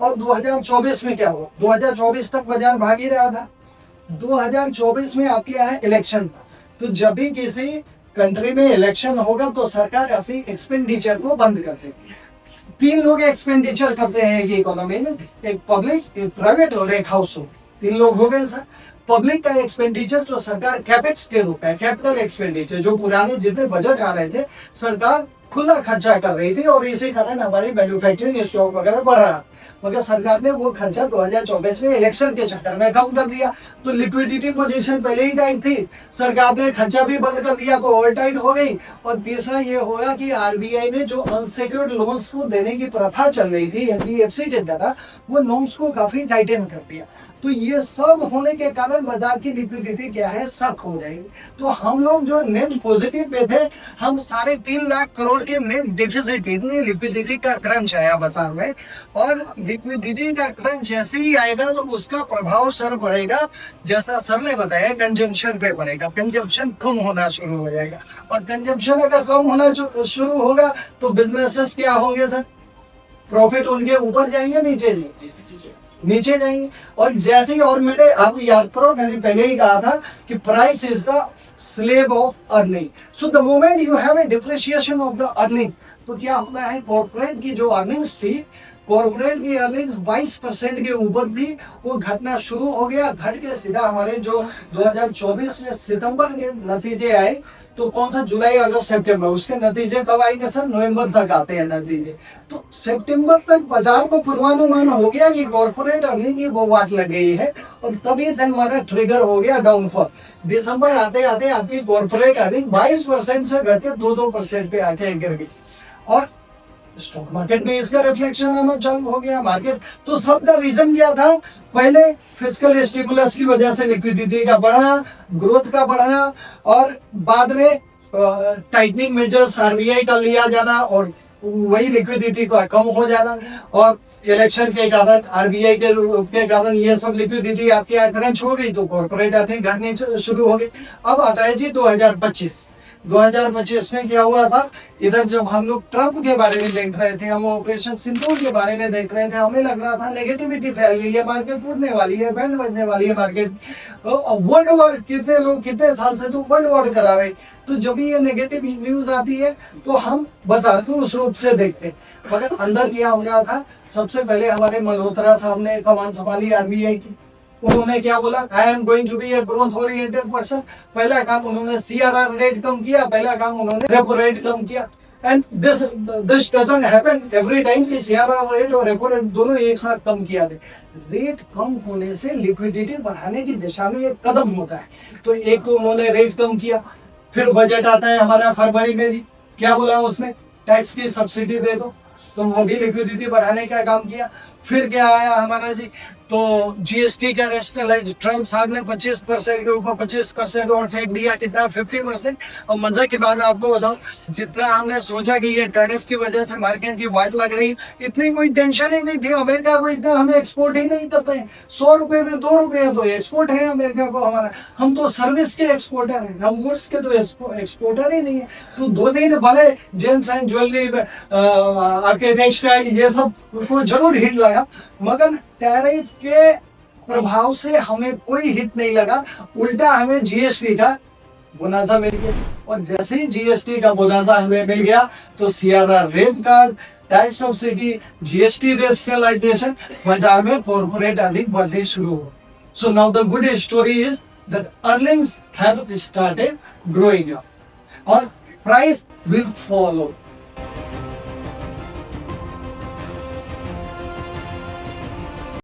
और 2024 में क्या हुआ, 2024 तक बाजार भाग ही रहा था, 2024 में आपके यहाँ इलेक्शन था। तो जब भी किसी कंट्री में इलेक्शन होगा तो सरकार अपनी एक्सपेंडिचर को बंद कर देगी। तीन लोग एक्सपेंडिचर करते हैं ये इकोनॉमी में, एक पब्लिक, एक प्राइवेट और एक हाउस होल्ड, तीन लोग हो गए सर। पब्लिक का एक्सपेंडिचर जो सरकार कैपेक्स के रूप में, कैपिटल एक्सपेंडिचर, जो पुराने जितने बजट आ रहे थे सरकार खुला खर्चा कर रही थी और इसी कारण हमारी मैन्युफैक्चरिंग स्टॉक वगैरह बढ़ रहा, मगर सरकार ने वो खर्चा 2024 में इलेक्शन के चक्कर में कम कर दिया। तो लिक्विडिटी पोजीशन पहले ही टाइट थी, सरकार ने खर्चा भी बंद कर दिया तो और टाइट हो गई। और तीसरा ये होगा कि आरबीआई ने जो अनसिक्योर्ड लोन्स को देने की प्रथा चल रही थी एनबीएफसी के द्वारा, वो नॉर्म्स को काफी टाइटन कर दिया। तो ये सब होने के कारण बाजार की लिक्विडिटी क्या है, सक हो जाएगी। तो हम लोग जो नेट पॉजिटिव पे थे, हम 3.5 लाख करोड़ के नेट डिफिसिट, इतनी लिक्विडिटी का क्रंच आया बाजार में। और लिक्विडिटी का क्रंच जैसे ही आएगा तो उसका प्रभाव सर पड़ेगा, जैसा सर ने बताया, कंजम्पशन पे पड़ेगा। कंजम्पशन कम होना शुरू हो जाएगा, और कंजम्पशन अगर कम होना शुरू होगा तो बिजनेसेस क्या होंगे सर, प्रॉफिट उनके ऊपर जाएंगे नीचे नीचे जाएंगे। और जैसे ही, और मैंने, आप याद करो, मैंने पहले ही कहा था कि price is the slave of earning. So the moment you have a depreciation of the earning, तो क्या होता है, कॉर्पोरेट की जो अर्निंग्स थी, कॉर्पोरेट की अर्निंग्स 22% के ऊपर थी, वो घटना शुरू हो गया। घट के सीधा हमारे जो 2024 में सितंबर के नतीजे आए, तो कौन सा, जुलाई अगस्त सितंबर, उसके नतीजे कब आएंगे सर, नवंबर तक आते हैं नतीजे। तो सितंबर तक बाजार को पूर्वानुमान हो गया कि कॉर्पोरेट अर्निंग की वो वाट लग गई है, और तभी से हमारा ट्रिगर हो गया डाउनफॉल। दिसंबर आते आते आपकी कॉर्पोरेट अर्निंग 22% से घट के 2% पे आके गिर गई, और स्टॉक मार्केट में इसका रिफ्लेक्शन आना चालू हो गया। मार्केट, तो सबका रीजन क्या था, पहले फिस्कल स्टिमुलस की वजह से लिक्विडिटी का बढ़ना, ग्रोथ का बढ़ना, और बाद में टाइटनिंग मेजर्स आरबीआई का लिया जाना, और वही लिक्विडिटी का कम हो जाना, और इलेक्शन के कारण, आरबीआई के कारण ये सब लिक्विडिटी आपकी क्रंच हो गई, तो कॉर्पोरेट अर्निंग घटने शुरू हो गई। अब आता है जी 2025 में क्या हुआ सर, इधर जब हम लोग ट्रम्प के बारे में देख रहे थे, हम ऑपरेशन सिंदूर के बारे में देख रहे थे, हमें लग रहा था नेगेटिविटी फैल गई है, मार्केट टूटने वाली है, बैंड बजने वाली है मार्केट, वर्ल्ड वॉर, कितने लोग कितने साल से तो वर्ल्ड वॉर करा रहे। तो जब ये नेगेटिव न्यूज आती है तो हम बाजार को उस रूप से देखते हैं, मगर अंदर क्या हो रहा था, सबसे पहले हमारे मल्होत्रा साहब ने कमान संभाली आरबीआई की, उन्होंने क्या बोला, I am going to be a growth oriented person. पहला काम उन्होंने सीआरआर रेट कम किया, पहला काम उन्होंने रेपो रेट कम किया। And this doesn't happen every time कि सीआरआर रेट और रेपो रेट दोनों एक साथ कम किया थे। रेट कम होने से लिक्विडिटी बढ़ाने की दिशा में एक कदम होता है। तो एक तो उन्होंने रेट कम किया, फिर बजट आता है हमारा फरवरी में भी, क्या बोला उसमें, टैक्स की सब्सिडी दे दो, तो वो भी लिक्विडिटी बढ़ाने का काम किया। फिर क्या आया हमारा जी, तो जीएसटी का रैशनलाइज, ट्रम्प साहब ने 25% के ऊपर 25% और फेंक दिया, कितना 50%। और मजा की बात आपको बताऊं, जितना हमने सोचा कि ये टैरिफ की वजह से मार्केट की वाट लग रही, इतनी कोई टेंशन ही नहीं थी। अमेरिका को इतना हमें एक्सपोर्ट ही नहीं करते हैं, 100 रुपए में 2 रुपए तो एक्सपोर्ट है अमेरिका को हमारा। हम तो सर्विस के एक्सपोर्टर हैं, हम गुड्स के तो एक्सपोर्टर ही नहीं है। तो 2 दिन भले जेम्स एंड ज्वेलरी, आर्किटेक्चर, ये सब को जरूर हिट लगा, मगर टैरिफ के प्रभाव से हमें कोई हिट नहीं लगा, उल्टा हमें जीएसटी का बोनासा मिल गया। और जैसे ही जीएसटी का बोनासा हमें मिल गया तो CRR rate card, tax subsidy, GST rationalisation, बाजार में कॉर्पोरेट अर्निंग बढ़ने शुरू हो। So now the good story is that earnings have started growing up, और प्राइस विल फॉलो।